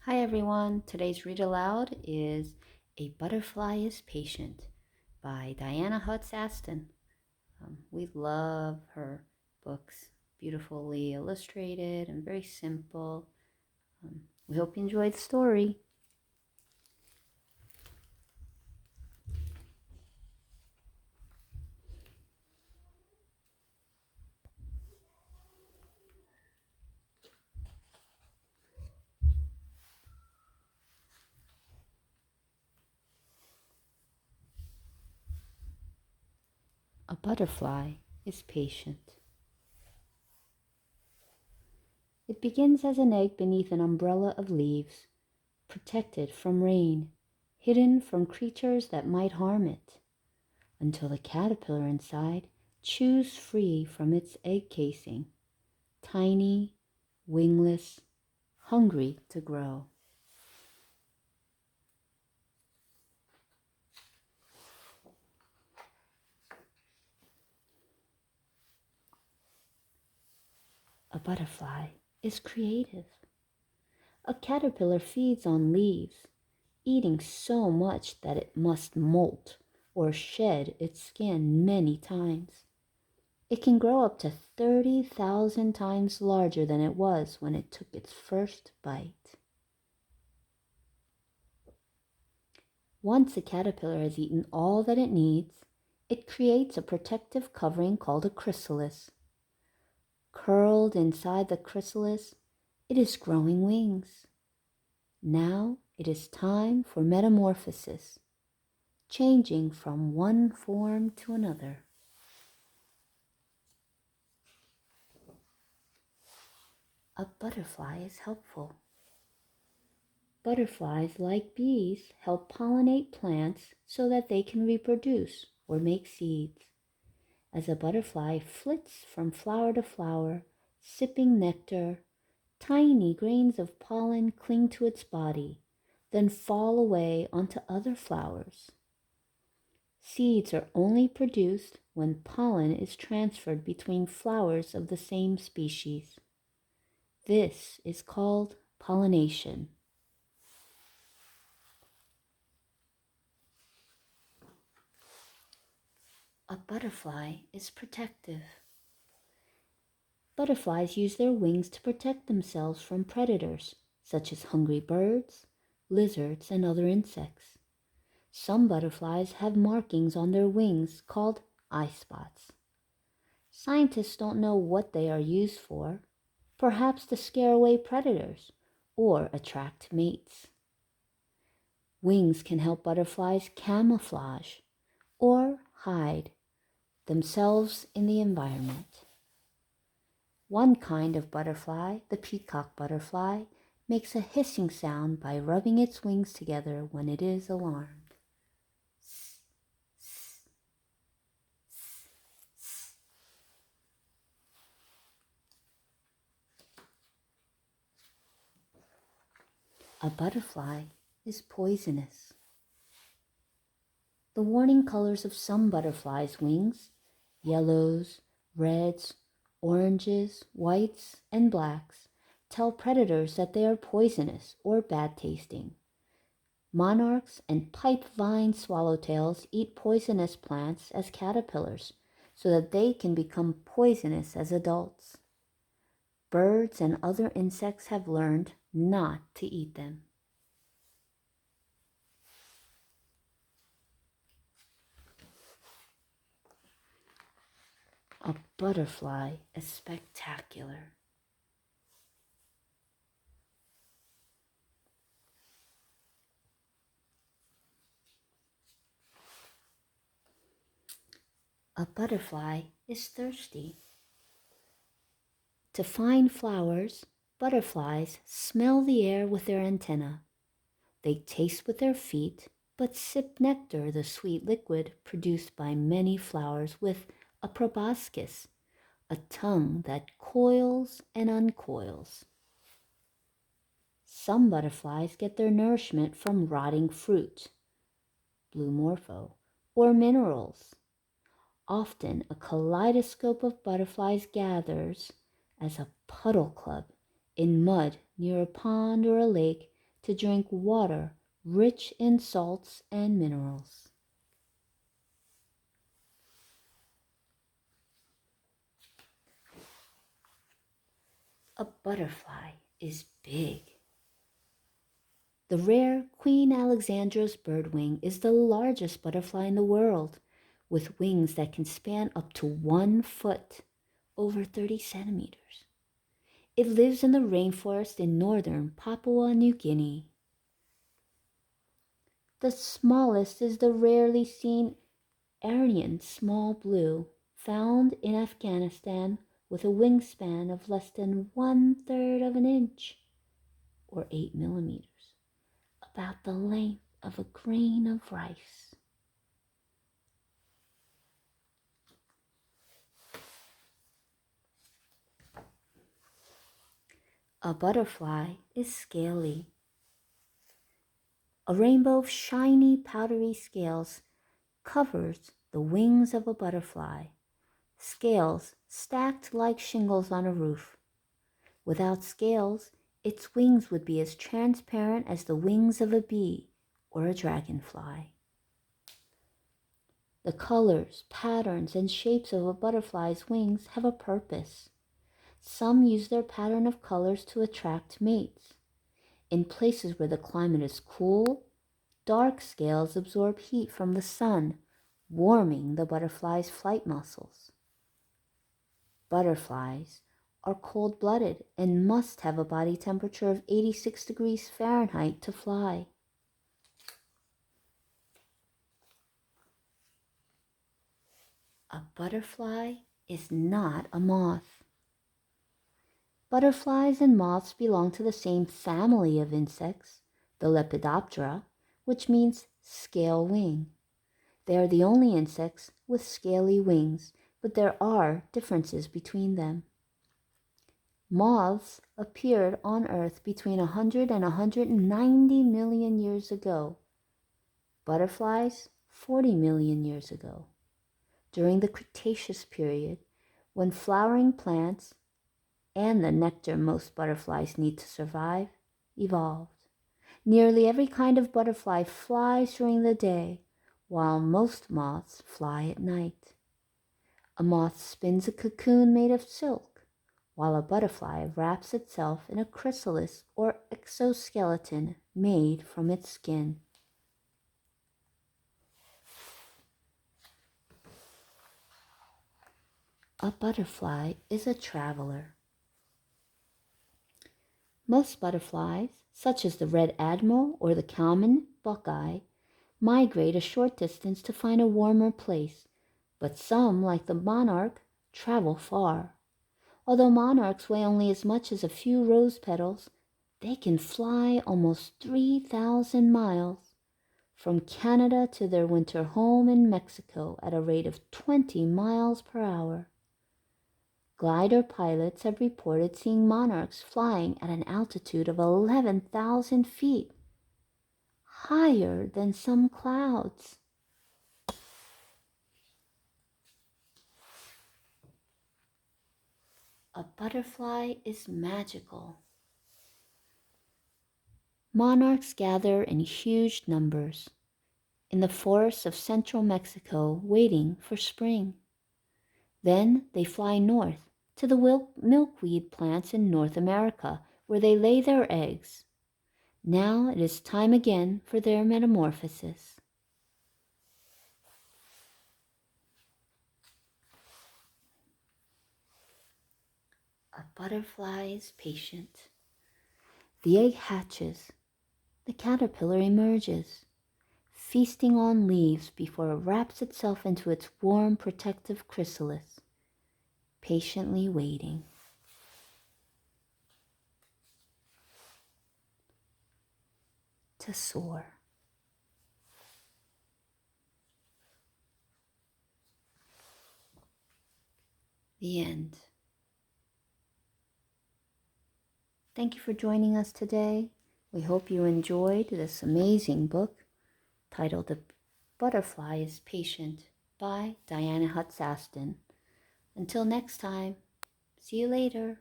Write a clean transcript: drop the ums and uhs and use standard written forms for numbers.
Hi everyone, today's read aloud is A Butterfly is Patient by Diana Hutz Aston. We love her books, beautifully illustrated and very simple. We hope you enjoyed the story. A butterfly is patient. It begins as an egg beneath an umbrella of leaves, protected from rain, hidden from creatures that might harm it, until the caterpillar inside chews free from its egg casing, tiny, wingless, hungry to grow. A butterfly is creative. A caterpillar feeds on leaves, eating so much that it must molt or shed its skin many times. It can grow up to 30,000 times larger than it was when it took its first bite. Once a caterpillar has eaten all that it needs, it creates a protective covering called a chrysalis. Curled inside the chrysalis, it is growing wings. Now it is time for metamorphosis, changing from one form to another. A butterfly is helpful. Butterflies, like bees, help pollinate plants so that they can reproduce or make seeds. As a butterfly flits from flower to flower, sipping nectar, tiny grains of pollen cling to its body, then fall away onto other flowers. Seeds are only produced when pollen is transferred between flowers of the same species. This is called pollination. A butterfly is protective. Butterflies use their wings to protect themselves from predators, such as hungry birds, lizards, and other insects. Some butterflies have markings on their wings called eye spots. Scientists don't know what they are used for, perhaps to scare away predators or attract mates. Wings can help butterflies camouflage or hide themselves in the environment. One kind of butterfly, the peacock butterfly, makes a hissing sound by rubbing its wings together when it is alarmed. A butterfly is poisonous. The warning colors of some butterflies' wings, yellows, reds, oranges, whites, and blacks, tell predators that they are poisonous or bad tasting. Monarchs and pipe vine swallowtails eat poisonous plants as caterpillars so that they can become poisonous as adults. Birds and other insects have learned not to eat them. A butterfly is spectacular. A butterfly is thirsty. To find flowers, butterflies smell the air with their antennae. They taste with their feet, but sip nectar, the sweet liquid produced by many flowers, with a proboscis, a tongue that coils and uncoils. Some butterflies get their nourishment from rotting fruit, blue morpho, or minerals. Often a kaleidoscope of butterflies gathers as a puddle club in mud near a pond or a lake to drink water rich in salts and minerals. A butterfly is big. The rare Queen Alexandra's birdwing is the largest butterfly in the world, with wings that can span up to 1 foot, over 30 centimeters. It lives in the rainforest in northern Papua New Guinea. The smallest is the rarely seen Aryan small blue, found in Afghanistan with a wingspan of less than 1/3 of an inch, or 8 millimeters, about the length of a grain of rice. A butterfly is scaly. A rainbow of shiny, powdery scales covers the wings of a butterfly, scales stacked like shingles on a roof. Without scales, its wings would be as transparent as the wings of a bee or a dragonfly. The colors, patterns, and shapes of a butterfly's wings have a purpose. Some use their pattern of colors to attract mates. In places where the climate is cool, dark scales absorb heat from the sun, warming the butterfly's flight muscles. Butterflies are cold-blooded and must have a body temperature of 86 degrees Fahrenheit to fly. A butterfly is not a moth. Butterflies and moths belong to the same family of insects, the Lepidoptera, which means scale wing. They are the only insects with scaly wings, but there are differences between them. Moths appeared on Earth between 100 and 190 million years ago. Butterflies, 40 million years ago. During the Cretaceous period, when flowering plants and the nectar most butterflies need to survive evolved. Nearly every kind of butterfly flies during the day, while most moths fly at night. A moth spins a cocoon made of silk, while a butterfly wraps itself in a chrysalis or exoskeleton made from its skin. A butterfly is a traveler. Most butterflies, such as the red admiral or the common buckeye, migrate a short distance to find a warmer place, but some, like the monarch, travel far. Although monarchs weigh only as much as a few rose petals, they can fly almost 3,000 miles, from Canada to their winter home in Mexico at a rate of 20 miles per hour. Glider pilots have reported seeing monarchs flying at an altitude of 11,000 feet, higher than some clouds. A butterfly is magical. Monarchs gather in huge numbers in the forests of central Mexico waiting for spring. Then they fly north to the milkweed plants in North America, where they lay their eggs. Now it is time again for their metamorphosis. A butterfly is patient. The egg hatches. The caterpillar emerges, feasting on leaves before it wraps itself into its warm, protective chrysalis, patiently waiting. To soar. The end. Thank you for joining us today. We hope you enjoyed this amazing book titled The Butterfly is Patient by Diana Hutz Aston. Until next time, see you later.